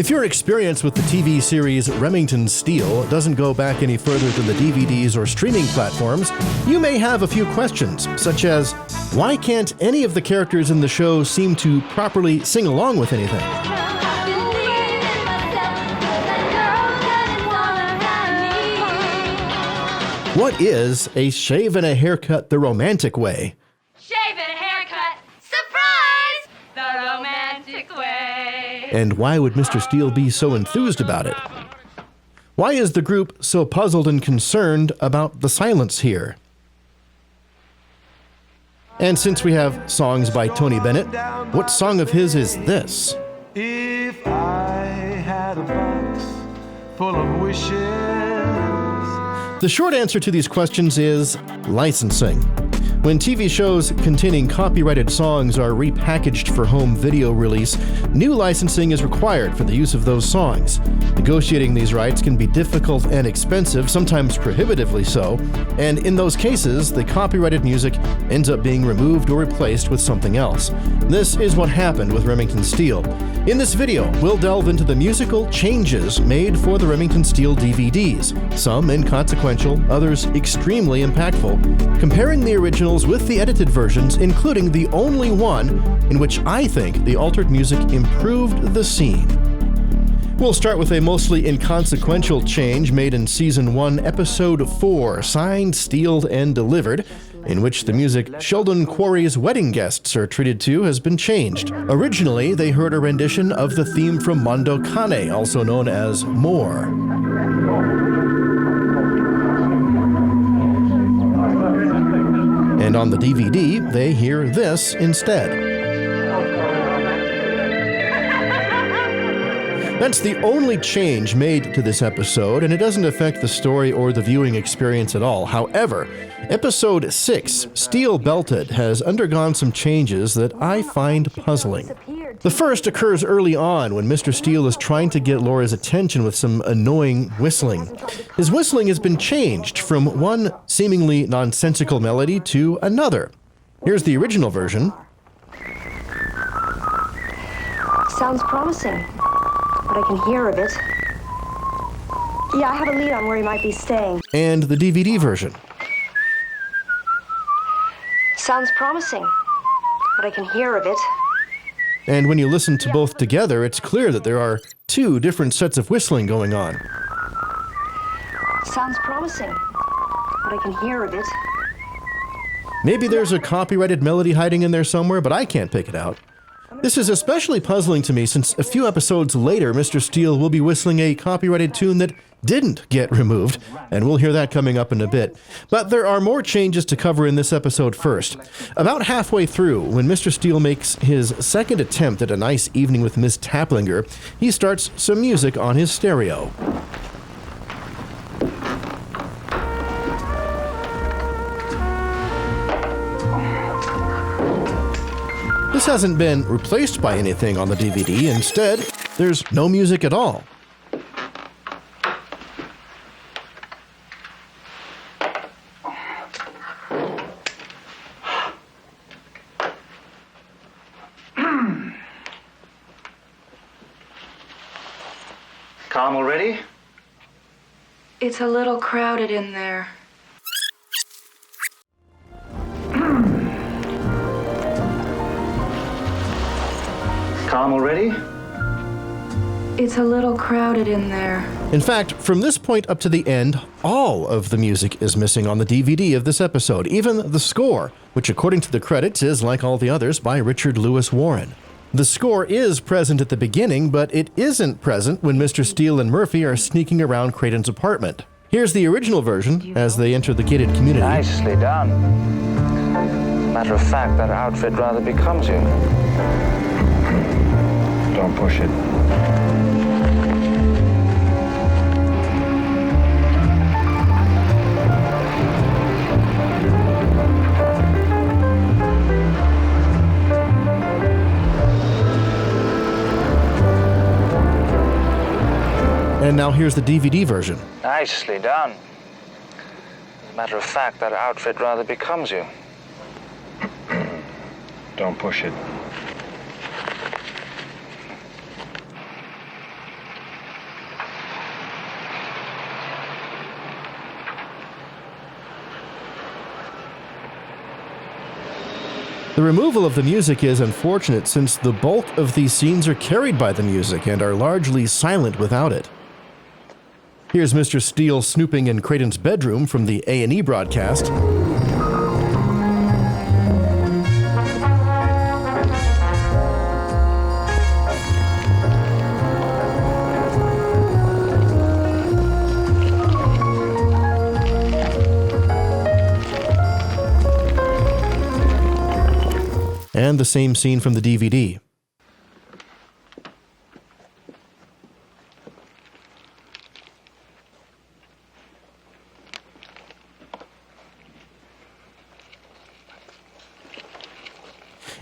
If your experience with the TV series Remington Steele doesn't go back any further than the DVDs or streaming platforms, you may have a few questions, such as, why can't any of the characters in the show seem to properly sing along with anything? What is a shave and a haircut the romantic way? Shave and a haircut, surprise! The romantic way. And why would Mr. Steele be so enthused about it? Why is the group so puzzled and concerned about the silence here? And since we have songs by Tony Bennett, what song of his is this? If I had a box full of wishes. The short answer to these questions is licensing. When TV shows containing copyrighted songs are repackaged for home video release, new licensing is required for the use of those songs. Negotiating these rights can be difficult and expensive, sometimes prohibitively so, and in those cases, the copyrighted music ends up being removed or replaced with something else. This is what happened with Remington Steele. In this video, we'll delve into the musical changes made for the Remington Steele DVDs, some inconsequential, others extremely impactful, comparing the originals with the edited versions, including the only one in which I think the altered music improved the scene. We'll start with a mostly inconsequential change made in Season 1, Episode 4, Signed, Sealed, and Delivered, in which the music Sheldon Quarry's wedding guests are treated to has been changed. Originally, they heard a rendition of the theme from Mondo Cane, also known as More. And on the DVD, they hear this instead. That's the only change made to this episode, and it doesn't affect the story or the viewing experience at all. However, Episode 6, Steele Belted, has undergone some changes that I find puzzling. The first occurs early on when Mr. Steele is trying to get Laura's attention with some annoying whistling. His whistling has been changed from one seemingly nonsensical melody to another. Here's the original version. Sounds promising, but I can hear a bit. Yeah, I have a lead on where he might be staying. And the DVD version. Sounds promising, but I can hear a bit. And when you listen to both together, it's clear that there are two different sets of whistling going on. Sounds promising, but I can hear a bit. Maybe there's a copyrighted melody hiding in there somewhere, but I can't pick it out. This is especially puzzling to me since a few episodes later, Mr. Steele will be whistling a copyrighted tune that didn't get removed, and we'll hear that coming up in a bit. But there are more changes to cover in this episode first. About halfway through, when Mr. Steele makes his second attempt at a nice evening with Miss Taplinger, he starts some music on his stereo. This hasn't been replaced by anything on the DVD. Instead, there's no music at all. Calm already? It's a little crowded in there. Calm already? It's a little crowded in there. In fact, from this point up to the end, all of the music is missing on the DVD of this episode, even the score, which according to the credits is, like all the others, by Richard Lewis Warren. The score is present at the beginning, but it isn't present when Mr. Steele and Murphy are sneaking around Creighton's apartment. Here's the original version as they enter the gated community. Nicely done. Matter of fact, that outfit rather becomes you. Don't push it. And now here's the DVD version. Nicely done. As a matter of fact, that outfit rather becomes you. Don't push it. The removal of the music is unfortunate since the bulk of these scenes are carried by the music and are largely silent without it. Here's Mr. Steele snooping in Creighton's bedroom from the A&E broadcast. And the same scene from the DVD.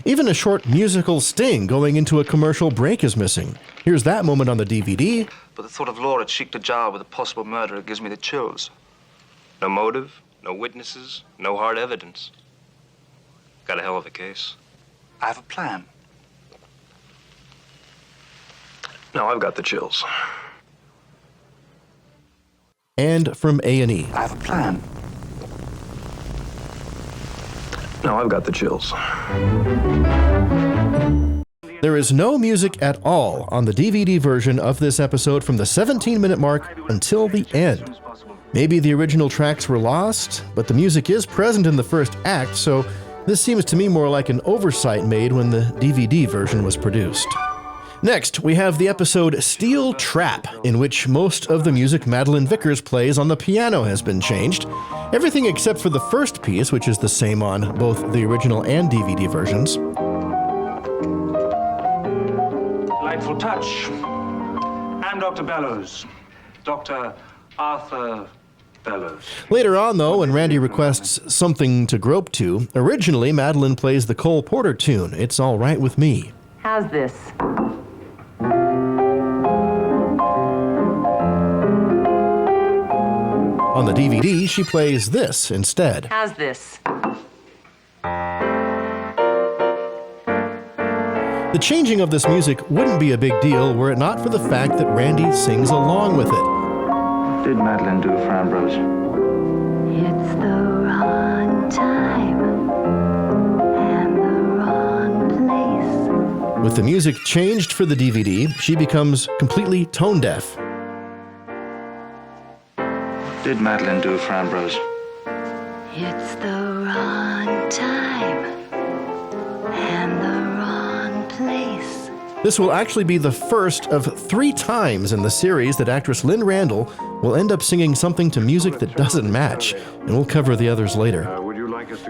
Even a short musical sting going into a commercial break is missing. Here's that moment on the DVD. But the thought of Laura cheek to jowl with a possible murderer gives me the chills. No motive, no witnesses, no hard evidence. Got a hell of a case. I have a plan. Now I've got the chills. And from A&E. I have a plan. Now I've got the chills. There is no music at all on the DVD version of this episode from the 17-minute mark until the end. Maybe the original tracks were lost, but the music is present in the first act, so this seems to me more like an oversight made when the DVD version was produced. Next, we have the episode Steel Trap, in which most of the music Madeline Vickers plays on the piano has been changed. Everything except for the first piece, which is the same on both the original and DVD versions. Delightful touch. I'm Dr. Bellows. Dr. Arthur Bellows. Later on, though, when Randy requests Something to Grope To, originally Madeline plays the Cole Porter tune, It's All Right With Me. How's this? On the DVD, she plays this instead. How's this? The changing of this music wouldn't be a big deal were it not for the fact that Randy sings along with it. What did Madeline do for Ambrose? It's the wrong time and the wrong place. With the music changed for the DVD, she becomes completely tone deaf. What did Madeline do for Ambrose? It's the wrong time and the wrong place. This will actually be the first of 3 times in the series that actress Lynn Randall will end up singing something to music that doesn't match, and we'll cover the others later.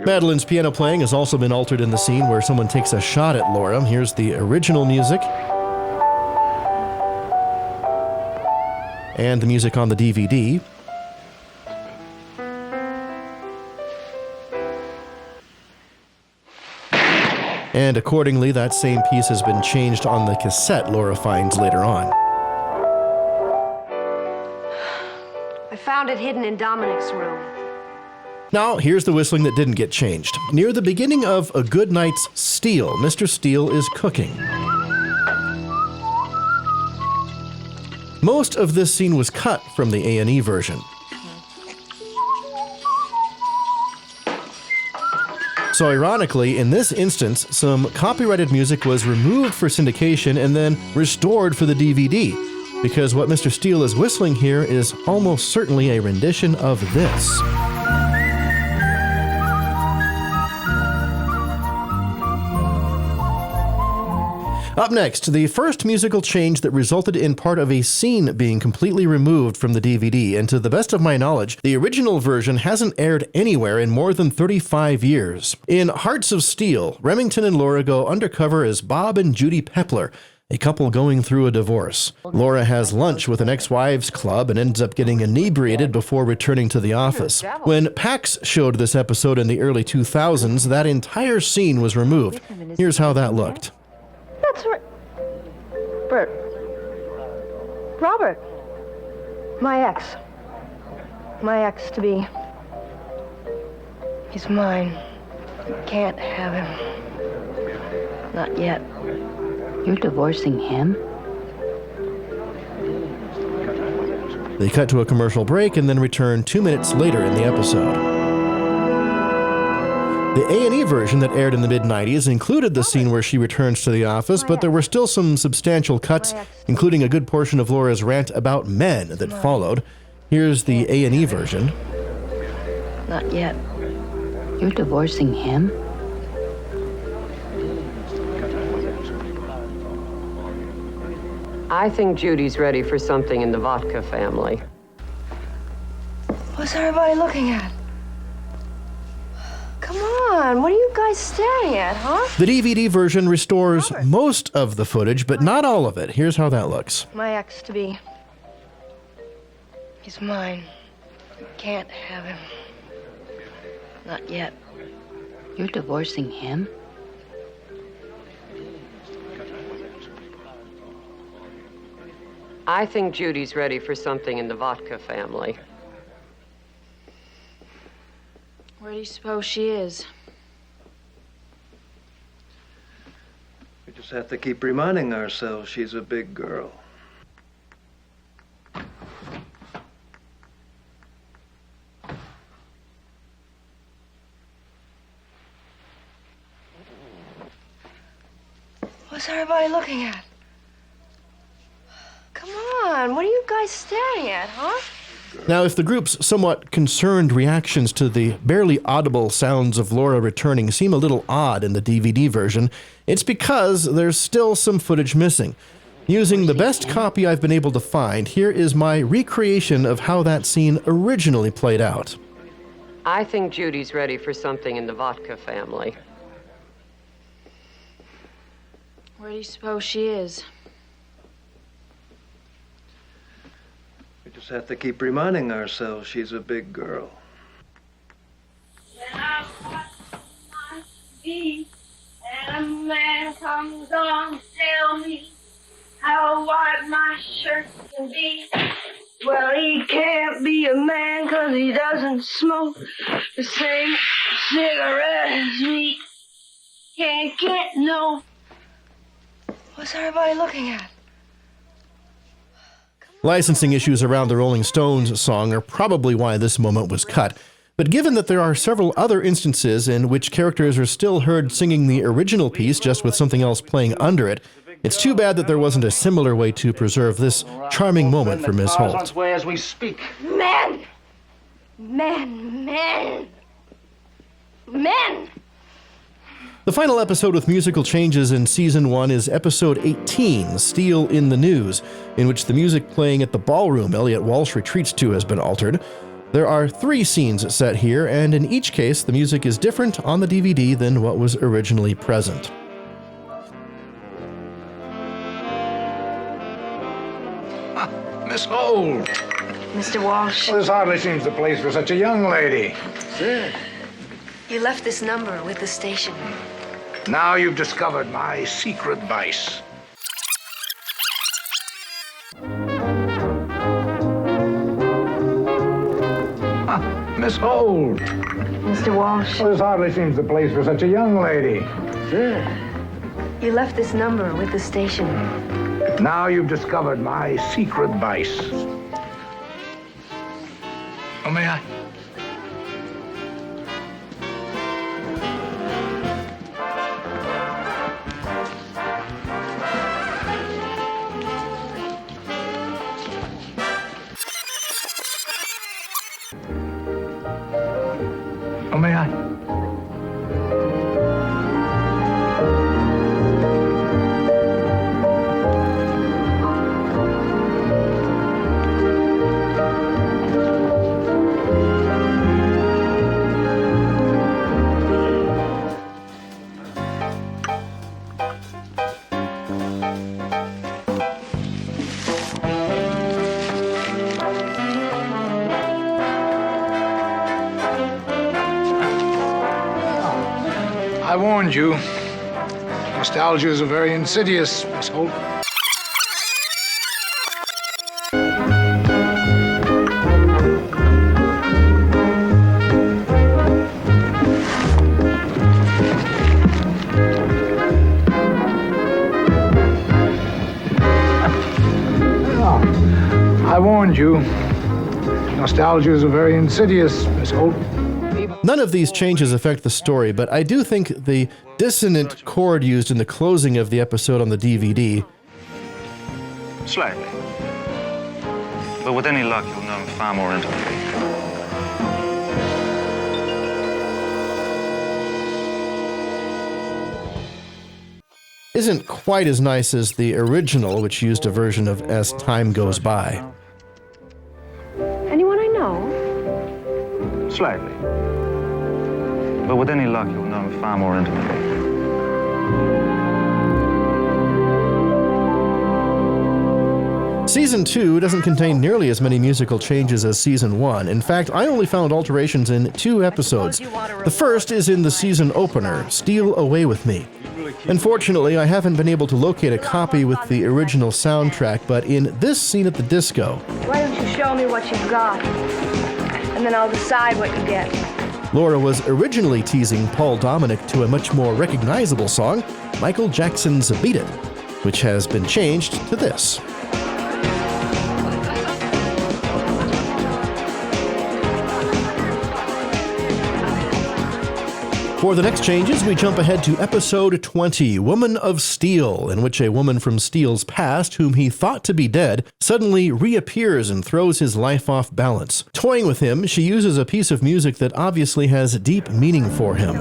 Madeline's piano playing has also been altered in the scene where someone takes a shot at Laura. Here's the original music. And the music on the DVD. And accordingly, that same piece has been changed on the cassette Laura finds later on. I found it hidden in Dominic's room. Now, here's the whistling that didn't get changed. Near the beginning of A Good Night's Steele, Mr. Steele is cooking. Most of this scene was cut from the A&E version. So ironically, in this instance, some copyrighted music was removed for syndication and then restored for the DVD, because what Mr. Steele is whistling here is almost certainly a rendition of this. Up next, the first musical change that resulted in part of a scene being completely removed from the DVD, and to the best of my knowledge, the original version hasn't aired anywhere in more than 35 years. In Hearts of Steel, Remington and Laura go undercover as Bob and Judy Pepler, a couple going through a divorce. Laura has lunch with an ex-wives club and ends up getting inebriated before returning to the office. When PAX showed this episode in the early 2000s, that entire scene was removed. Here's how that looked. That's right. Bert. Robert. My ex. My ex-to-be. He's mine. You can't have him. Not yet. You're divorcing him? They cut to a commercial break and then return 2 minutes later in the episode. The A&E version that aired in the mid-90s included the scene where she returns to the office, but there were still some substantial cuts, including a good portion of Laura's rant about men that followed. Here's the A&E version. Not yet. You're divorcing him? I think Judy's ready for something in the vodka family. What's everybody looking at? Come on, what are you guys staring at, huh? The DVD version restores most of the footage, but not all of it. Here's how that looks. My ex-to-be. He's mine. You can't have him. Not yet. You're divorcing him? I think Judy's ready for something in the vodka family. Where do you suppose she is? We just have to keep reminding ourselves she's a big girl. What's everybody looking at? Come on, what are you guys staring at, huh? Now, if the group's somewhat concerned reactions to the barely audible sounds of Laura returning seem a little odd in the DVD version, it's because there's still some footage missing. Using the best copy I've been able to find, here is my recreation of how that scene originally played out. I think Judy's ready for something in the vodka family. Where do you suppose she is? We just have to keep reminding ourselves she's a big girl. When I watch my TV and a man comes on to tell me how white my shirt can be. Well, he can't be a man 'cause he doesn't smoke the same cigarette as me. Can't get no. What's everybody looking at? Licensing issues around the Rolling Stones song are probably why this moment was cut. But given that there are several other instances in which characters are still heard singing the original piece just with something else playing under it, it's too bad that there wasn't a similar way to preserve this charming moment for Miss Holt. As we speak. Men! Men! Men! Men! The final episode with musical changes in Season 1 is Episode 18, Steele in the News, in which the music playing at the ballroom Elliot Walsh retreats to has been altered. There are 3 scenes set here, and in each case, the music is different on the DVD than what was originally present. Miss Holt. Mr. Walsh, Well, this hardly seems the place for such a young lady. you left this number with the station. Now you've discovered my secret vice. Miss Holt. Mr. Walsh, Well, this hardly seems the place for such a young lady. you left this number with the station. Now you've discovered my secret vice. Oh, may I? Oh, may I? I warned you. Nostalgia is a very insidious, Miss Holt. I warned you. Nostalgia is a very insidious, Miss Holt. People None of these changes affect the story, but I do think the dissonant chord used in the closing of the episode on the DVD. Slightly. But with any luck, you'll know him far more intimately. Isn't quite as nice as the original, which used a version of As Time Goes By. Anyone I know? Slightly. But with any luck, you'll know him far more intimately. Season 2 doesn't contain nearly as many musical changes as Season 1. In fact, I only found alterations in 2 episodes. The first is in the season opener, Steal Away With Me. Unfortunately, I haven't been able to locate a copy with the original soundtrack, but in this scene at the disco... Why don't you show me what you've got? And then I'll decide what you get. Laura was originally teasing Paul Dominic to a much more recognizable song, Michael Jackson's Beat It, which has been changed to this. For the next changes, we jump ahead to episode 20, Woman of Steel, in which a woman from Steele's past, whom he thought to be dead, suddenly reappears and throws his life off balance. Toying with him, she uses a piece of music that obviously has deep meaning for him.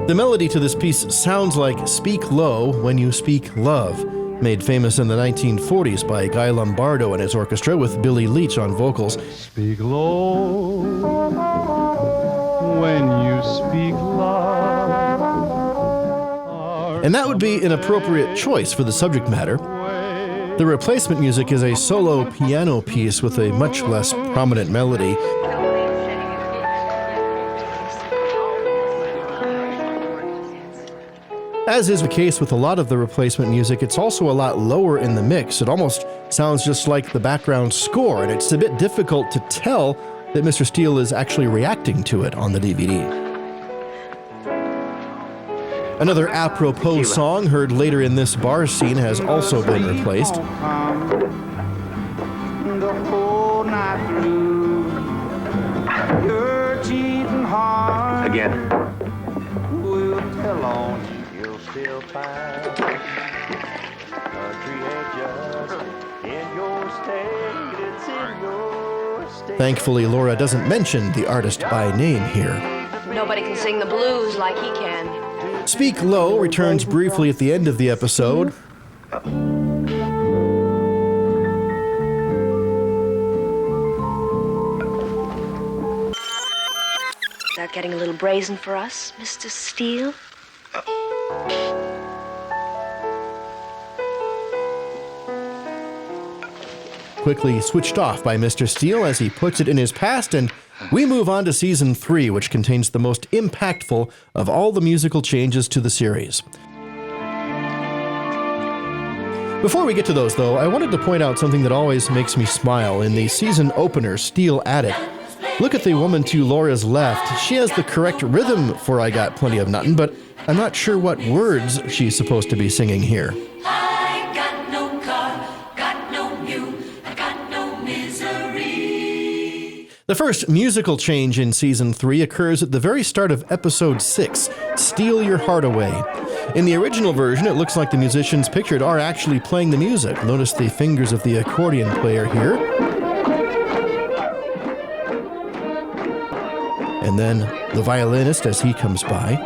The melody to this piece sounds like Speak Low When You Speak Love, made famous in the 1940s by Guy Lombardo and his orchestra with Billy Leach on vocals. Speak low when you speak love. And that would be an appropriate choice for the subject matter. The replacement music is a solo piano piece with a much less prominent melody. As is the case with a lot of the replacement music, it's also a lot lower in the mix. It almost sounds just like the background score, and it's a bit difficult to tell that Mr. Steele is actually reacting to it on the DVD. Another apropos song heard later in this bar scene has also been replaced. Again. Thankfully, Laura doesn't mention the artist by name here. Nobody can sing the blues like he can. Speak Low returns briefly at the end of the episode. Is that getting a little brazen for us, Mr. Steele? Quickly switched off by Mr. Steele as he puts it in his past, and we move on to Season 3, which contains the most impactful of all the musical changes to the series. Before we get to those, though, I wanted to point out something that always makes me smile. In the season opener, Steele added, "Look at the woman to Laura's left. She has the correct rhythm for I Got Plenty of Nuttin', but I'm not sure what words she's supposed to be singing here." I got no car, got no mule, I got no misery. The first musical change in Season 3 occurs at the very start of Episode 6, Steal Your Heart Away. In the original version, it looks like the musicians pictured are actually playing the music. Notice the fingers of the accordion player here. And then the violinist as he comes by.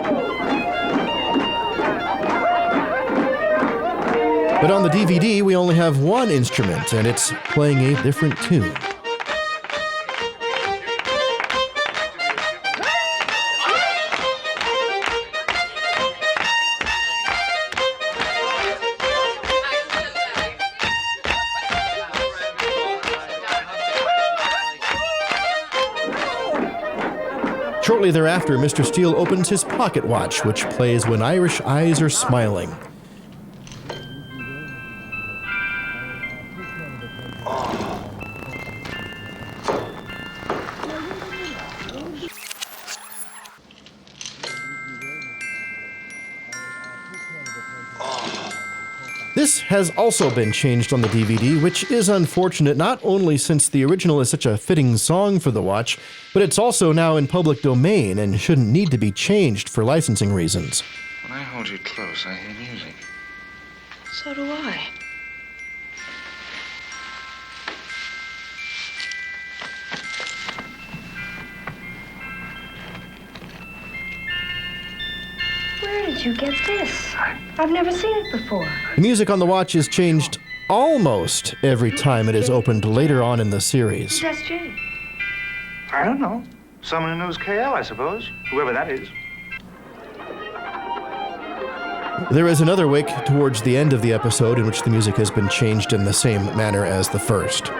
But on the DVD, we only have one instrument, and it's playing a different tune. Shortly thereafter, Mr. Steele opens his pocket watch, which plays When Irish Eyes Are Smiling. This has also been changed on the DVD, which is unfortunate not only since the original is such a fitting song for the watch, but it's also now in public domain and shouldn't need to be changed for licensing reasons. When I hold you close, I hear music. So do I. Where did you get this? I've never seen it before. The music on the watch is changed almost every time it is opened later on in the series. That's Jay. I don't know. Someone who knows KL, I suppose. Whoever that is. There is another wake towards the end of the episode in which the music has been changed in the same manner as the first.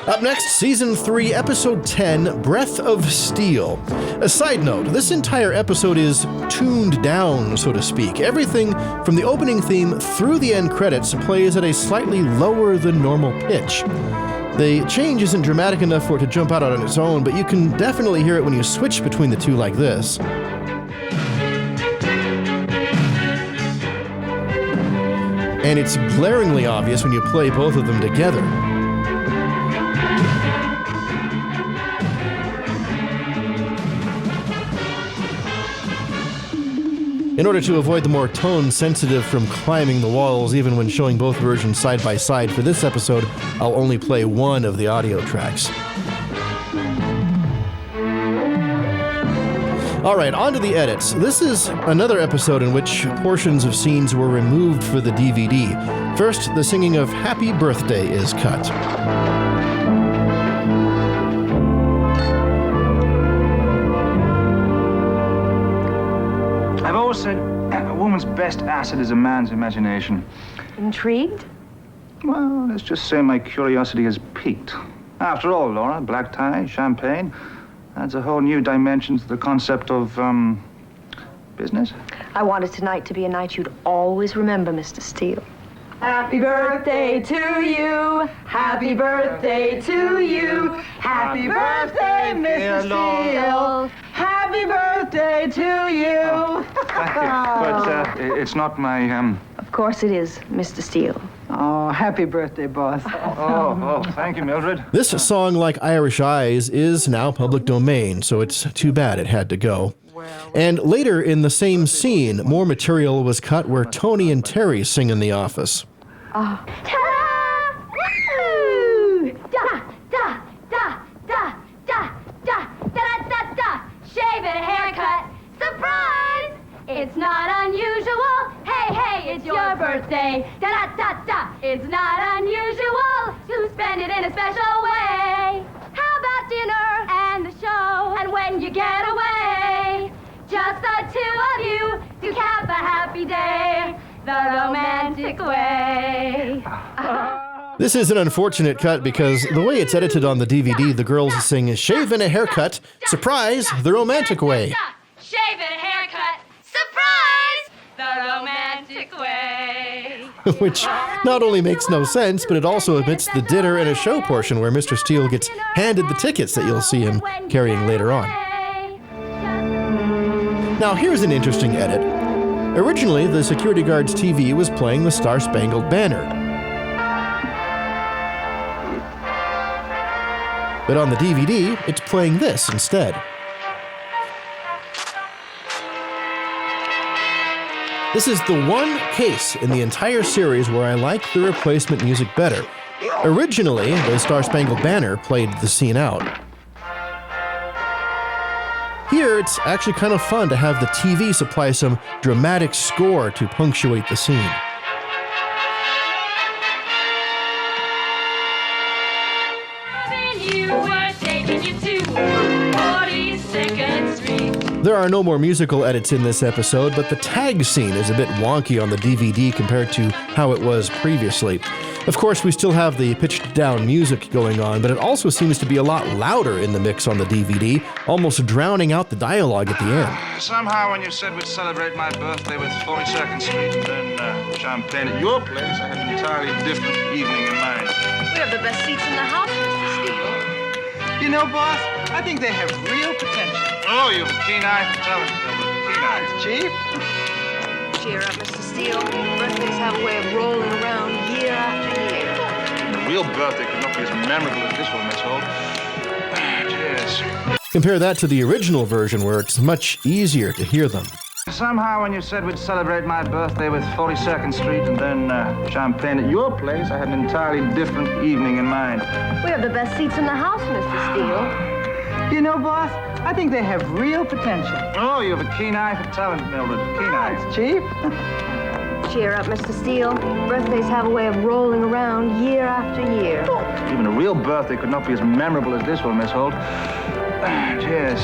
Up next, Season 3, Episode 10, Breath of Steel. A side note, this entire episode is tuned down, so to speak. Everything from the opening theme through the end credits plays at a slightly lower than normal pitch. The change isn't dramatic enough for it to jump out on its own, but you can definitely hear it when you switch between the two like this. And it's glaringly obvious when you play both of them together. In order to avoid the more tone-sensitive from climbing the walls, even when showing both versions side by side for this episode, I'll only play one of the audio tracks. Alright, on to the edits. This is another episode in which portions of scenes were removed for the DVD. First, the singing of Happy Birthday is cut. I've always said a woman's best asset is a man's imagination. Intrigued? Well, let's just say my curiosity has piqued. After all, Laura, black tie, champagne, adds a whole new dimension to the concept of, business. I wanted tonight to be a night you'd always remember, Mr. Steele. Happy birthday to you. Happy birthday to you. Happy birthday, Mr. Steele. Happy birthday to you. Thank you. But it's not my, Of course it is, Mr. Steele. Oh, happy birthday, boss. Oh, thank you, Mildred. This song, like Irish Eyes, is now public domain, so it's too bad it had to go. And later in the same scene, more material was cut where Tony and Terry sing in the office. Ta-da! Woo! Da, da, da, da, da, da, da, da, da. Shave and a haircut. Surprise! It's not unusual. Hey, hey, it's your birthday. Da, da, da, da. It's not unusual to spend it in a special way. How about dinner and the show? And when you get away, just the two of you to cap a happy day the romantic way. This is an unfortunate cut because the way it's edited on the DVD, the girls sing Shave and a Haircut, Surprise, the romantic way. Shave and a haircut. Surprise! The romantic way. Which not only makes no sense, but it also omits the dinner and a show portion where Mr. Steele gets handed the tickets that you'll see him carrying later on. Now here's an interesting edit. Originally, the security guard's TV was playing the Star-Spangled Banner. But on the DVD, it's playing this instead. This is the one case in the entire series where I like the replacement music better. Originally, the Star-Spangled Banner played the scene out. Here, it's actually kind of fun to have the TV supply some dramatic score to punctuate the scene. There are no more musical edits in this episode, but the tag scene is a bit wonky on the DVD compared to how it was previously. Of course, we still have the pitched down music going on, but it also seems to be a lot louder in the mix on the DVD, almost drowning out the dialogue at the end. Somehow when you said we'd celebrate my birthday with 42nd Street and then champagne at your place, I had an entirely different evening in mind. We have the best seats in the house, Mr. Steele. You know, boss, I think they have real potential. Oh, you have a keen eye for talent, Mildred. Keen eye. Chief? Cheer up, Mr. Steele. Birthdays have a way of rolling around year after year. A real birthday could not be as memorable as this one, Miss Holt. Cheers. Compare that to the original version where it's much easier to hear them. Somehow, when you said we'd celebrate my birthday with 42nd Street and then champagne at your place, I had an entirely different evening in mind. We have the best seats in the house, Mr. Steele. You know, boss, I think they have real potential. Oh, you have a keen eye for talent, Mildred. Keen eye. Chief? Cheer up, Mr. Steele. Birthdays have a way of rolling around year after year. Even a real birthday could not be as memorable as this one, Miss Holt. Cheers.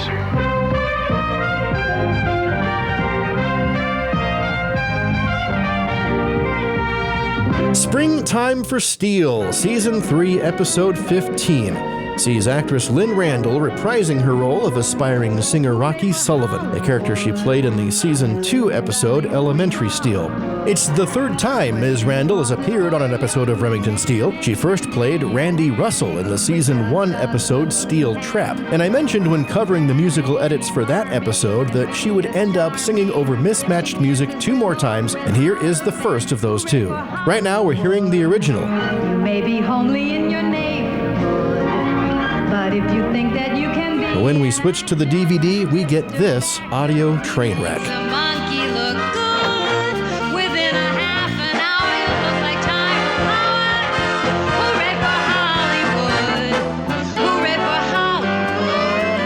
Springtime for Steele, Season 3, Episode 15, sees actress Lynn Randall reprising her role of aspiring singer Rocky Sullivan, a character she played in the Season 2 episode Elementary Steele. It's the third time Ms. Randall has appeared on an episode of Remington Steele. She first played Randy Russell in the Season 1 episode Steel Trap, and I mentioned when covering the musical edits for that episode that she would end up singing over Mismatched music 2 more times, and here is the first of those 2. Right now we're hearing the original. You may be homely in your neighborhood, but if you think that you can be... But when we switch to the DVD, we get this audio train wreck. The monkey look good within a half an hour. You look like time for power. Hooray for Hollywood. Hooray for Hollywood.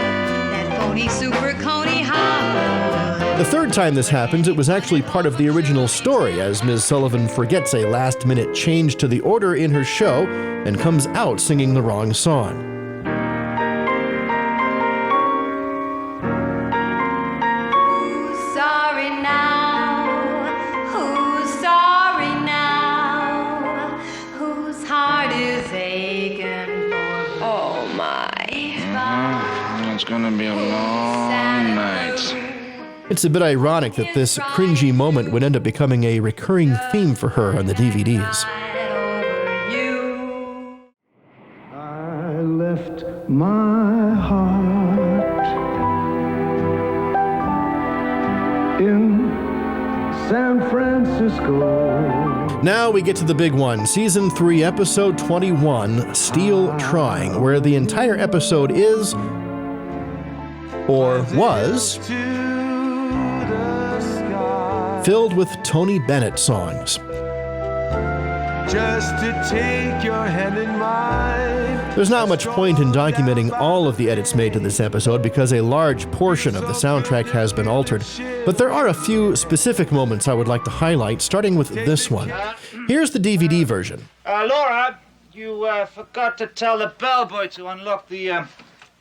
That phony super coney Hollywood. The third time this happens, it was actually part of the original story, as Ms. Sullivan forgets a last-minute change to the order in her show and comes out singing the wrong song. It's gonna be a long night. It's a bit ironic that this cringy moment would end up becoming a recurring theme for her on the DVDs. I left my heart in San Francisco. Now we get to the big one, Season 3, Episode 21, Steele Trying, where the entire episode is, or was, filled with Tony Bennett songs. Just to take your hand in mine. There's not much point in documenting all of the edits made to this episode because a large portion of the soundtrack has been altered, but there are a few specific moments I would like to highlight, starting with this one. Here's the DVD version. Laura, you forgot to tell the bellboy to unlock the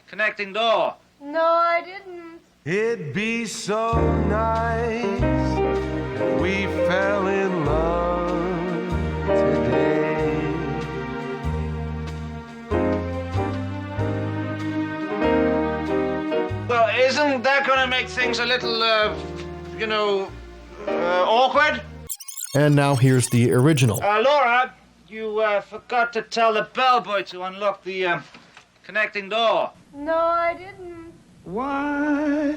connecting door. No, I didn't. It'd be so nice. We fell in love today. Well, isn't that gonna make things a little, awkward? And now here's the original. Laura, you forgot to tell the bellboy to unlock the connecting door. No, I didn't. Why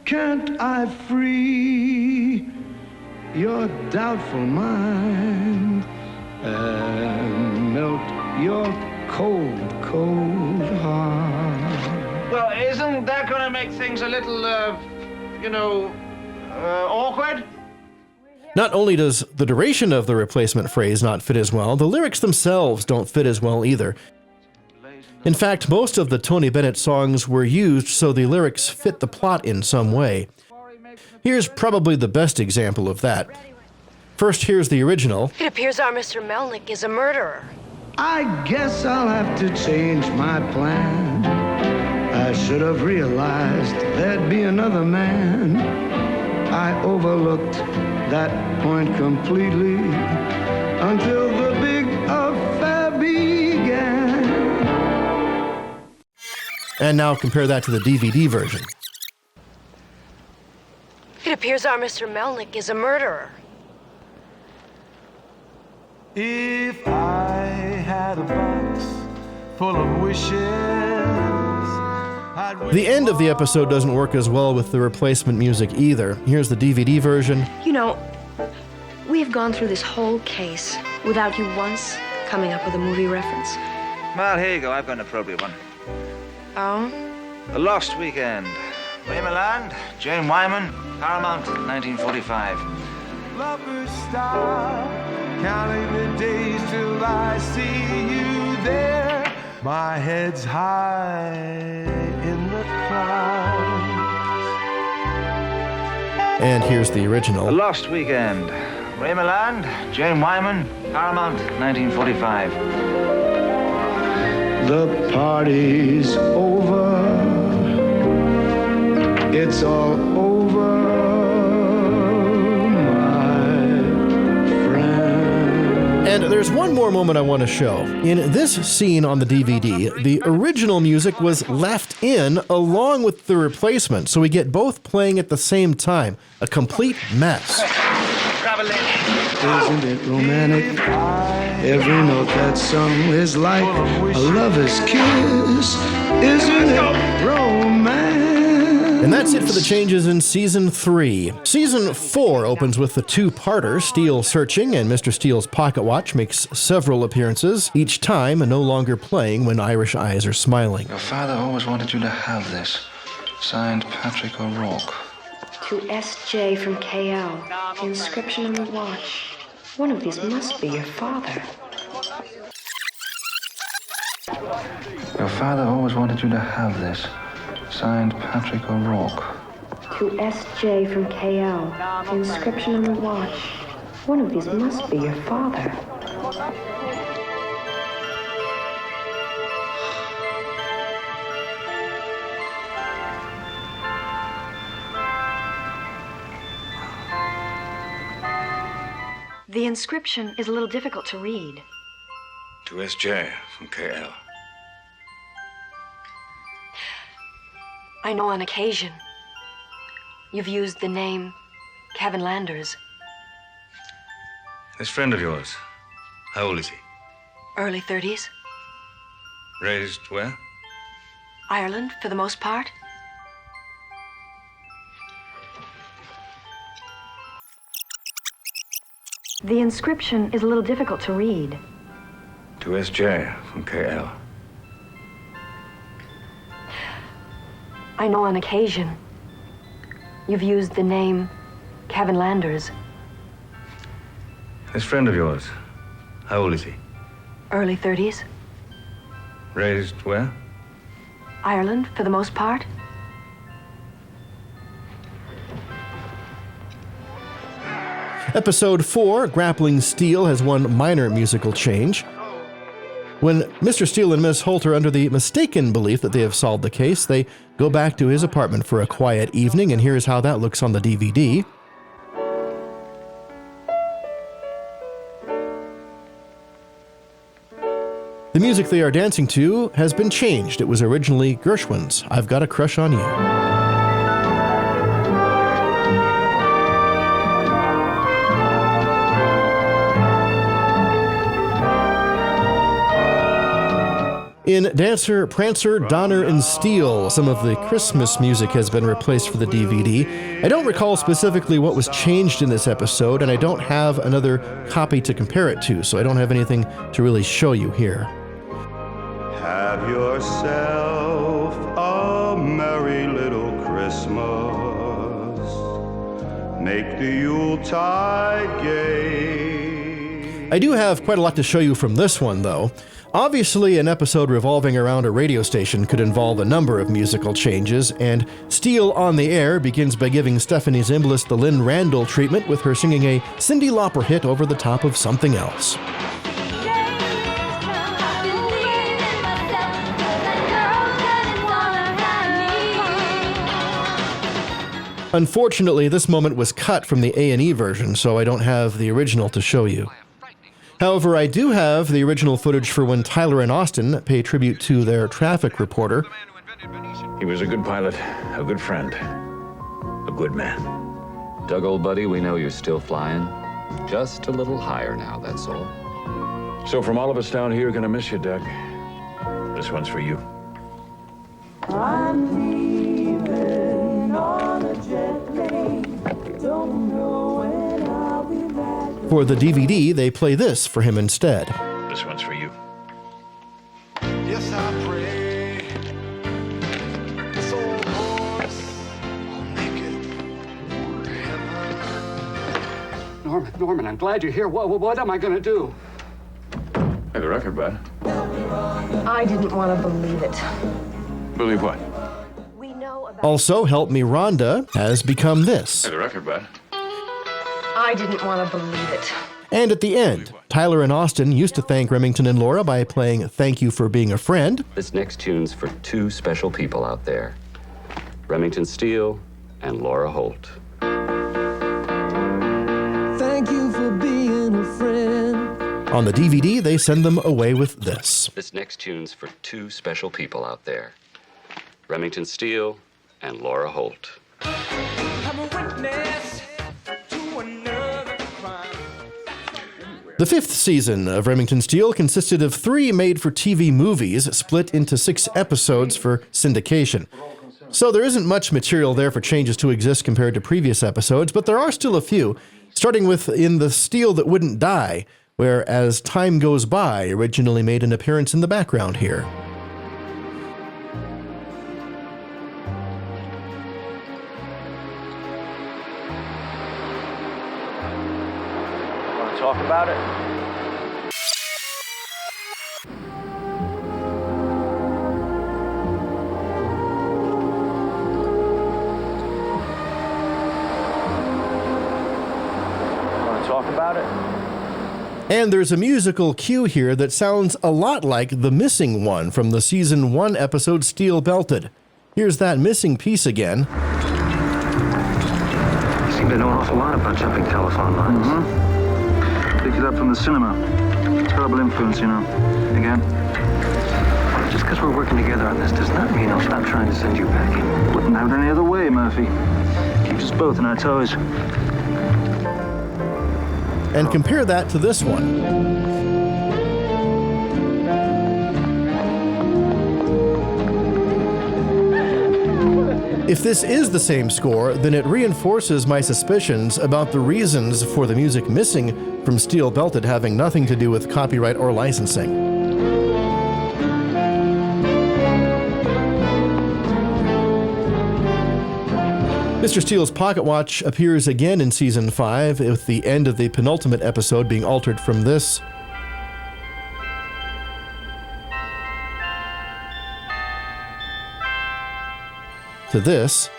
can't I free your doubtful mind and melt your cold, cold heart? Well, isn't that gonna make things a little, awkward? Not only does the duration of the replacement phrase not fit as well, the lyrics themselves don't fit as well either. In fact, most of the Tony Bennett songs were used so the lyrics fit the plot in some way. Here's probably the best example of that. First, here's the original. It appears our Mr. Melnick is a murderer. I guess I'll have to change my plan. I should have realized there'd be another man. I overlooked that point completely until the big affair began. And now compare that to the DVD version. It appears our Mr. Melnick is a murderer. If I had had a box full of wishes. The end of the episode doesn't work as well with the replacement music either. Here's the DVD version. You know, we have gone through this whole case without you once coming up with a movie reference. Well, here you go. I've got an appropriate one. Oh? The Lost Weekend. Raymond Land, Jane Wyman, Paramount, 1945. Lovers stop counting the days till I see you there. My head's high in the clouds. And here's the original. The Lost Weekend. Raymond Land, Jane Wyman, Paramount, 1945. The party's over. It's all over, my friend. And there's one more moment I want to show. In this scene on the DVD, the original music was left in along with the replacement, so we get both playing at the same time. A complete mess. Isn't it romantic? Every note that's sung is like a lover's kiss. Isn't it romantic? And that's it for the changes in Season 3. Season 4 opens with the two-parter, Steele Searching, and Mr. Steele's Pocket Watch makes several appearances, each time no longer playing when Irish Eyes are smiling. Your father always wanted you to have this. Signed, Patrick O'Rourke. To S.J. from KL. The inscription on the watch. One of these must be your father. Your father always wanted you to have this. Signed, Patrick O'Rourke. To S.J. from KL. The inscription on the watch. One of these must be your father. The inscription is a little difficult to read. To SJ from KL. I know on occasion you've used the name Kevin Landers. This friend of yours, how old is he? Early 30s. Raised where? Ireland, for the most part. The inscription is a little difficult to read. To SJ from KL. I know on occasion you've used the name Kevin Landers. This friend of yours, how old is he? Early 30s. Raised where? Ireland, for the most part. Episode 4, Grappling Steele, has one minor musical change. When Mr. Steele and Miss Holt are under the mistaken belief that they have solved the case, they go back to his apartment for a quiet evening, and here's how that looks on the DVD. The music they are dancing to has been changed. It was originally Gershwin's I've Got a Crush on You. In Dancer, Prancer, Donner, and Steele, some of the Christmas music has been replaced for the DVD. I don't recall specifically what was changed in this episode, and I don't have another copy to compare it to, so I don't have anything to really show you here. Have yourself a merry little Christmas. Make the Yuletide gay. I do have quite a lot to show you from this one, though. Obviously, an episode revolving around a radio station could involve a number of musical changes, and Steele on the Air begins by giving Stephanie Zimbalist the Lynn Randall treatment with her singing a Cyndi Lauper hit over the top of something else. Unfortunately, this moment was cut from the A&E version, so I don't have the original to show you. However, I do have the original footage for when Tyler and Austin pay tribute to their traffic reporter. He was a good pilot, a good friend, a good man. Doug, old buddy, we know you're still flying. Just a little higher now, that's all. So from all of us down here, gonna miss you, Doug. This one's for you. I'm leaving on a jet plane. Don't know when I'll be back. For the DVD, they play this for him instead. This one's for you. Yes, I pray. This old horse will make it to heaven. Norman, I'm glad you're here. What am I going to do? Hey, the record, bud. I didn't want to believe it. Believe what? Also, Help Me Rhonda has become this. Hey, the record, bud. I didn't want to believe it. And at the end, Tyler and Austin used to thank Remington and Laura by playing Thank You for Being a Friend. This next tune's for two special people out there, Remington Steele and Laura Holt. Thank you for being a friend. On the DVD, they send them away with this. This next tune's for two special people out there, Remington Steele and Laura Holt. I'm a witness to another crime. The fifth season of Remington Steele consisted of 3 made-for-TV movies split into 6 episodes for syndication. So there isn't much material there for changes to exist compared to previous episodes, but there are still a few, starting with In the Steel That Wouldn't Die, where As Time Goes By originally made an appearance in the background here. Want to talk about it? Want to talk about it? And there's a musical cue here that sounds a lot like the missing one from the Season 1 episode Steel Belted. Here's that missing piece again. You seem to know an awful lot about jumping telephone lines. Mm-hmm. Picked it up from the cinema. Terrible influence, you know. Again? Just because we're working together on this does not mean I'll stop trying to send you packing. Wouldn't have it any other way, Murphy. Keeps us both on our toes. And compare that to this one. If this is the same score, then it reinforces my suspicions about the reasons for the music missing from Steel Belted having nothing to do with copyright or licensing. Mr. Steele's pocket watch appears again in Season 5, with the end of the penultimate episode being altered from this. To this.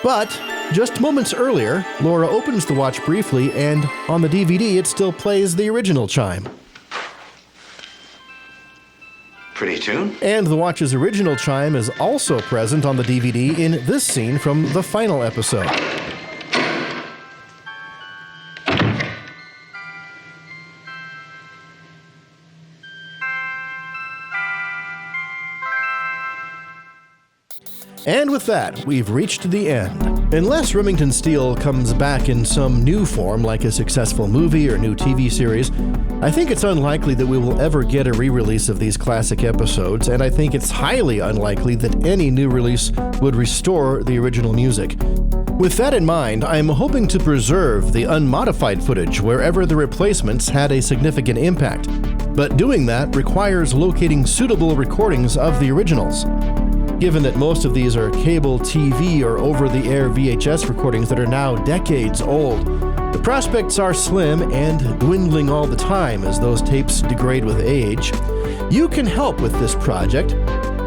But just moments earlier, Laura opens the watch briefly, and on the DVD it still plays the original chime. Pretty tune. And the watch's original chime is also present on the DVD in this scene from the final episode. And with that, we've reached the end. Unless Remington Steele comes back in some new form, like a successful movie or new TV series, I think it's unlikely that we will ever get a re-release of these classic episodes, and I think it's highly unlikely that any new release would restore the original music. With that in mind, I'm hoping to preserve the unmodified footage wherever the replacements had a significant impact, but doing that requires locating suitable recordings of the originals. Given that most of these are cable TV or over-the-air VHS recordings that are now decades old, the prospects are slim and dwindling all the time as those tapes degrade with age. You can help with this project.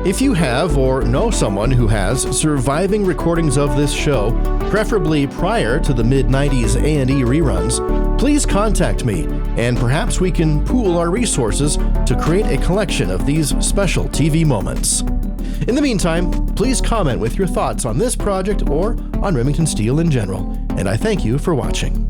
If you have or know someone who has surviving recordings of this show, preferably prior to the mid-90s A&E reruns, please contact me, and perhaps we can pool our resources to create a collection of these special TV moments. In the meantime, please comment with your thoughts on this project or on Remington Steele in general, and I thank you for watching.